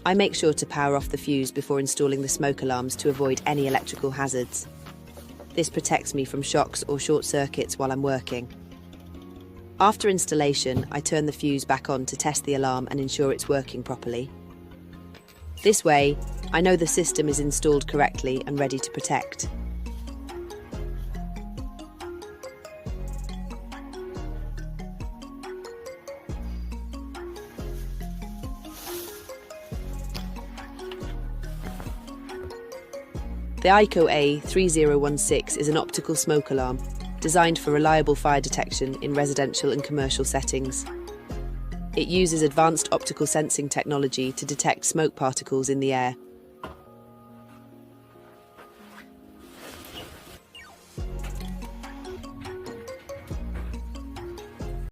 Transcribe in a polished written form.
I make sure to power off the fuse before installing the smoke alarms to avoid any electrical hazards. This protects me from shocks or short circuits while I'm working. After installation, I turn the fuse back on to test the alarm and ensure it's working properly. This way, I know the system is installed correctly and ready to protect. The ICO A3016 is an optical smoke alarm designed for reliable fire detection in residential and commercial settings. It uses advanced optical sensing technology to detect smoke particles in the air,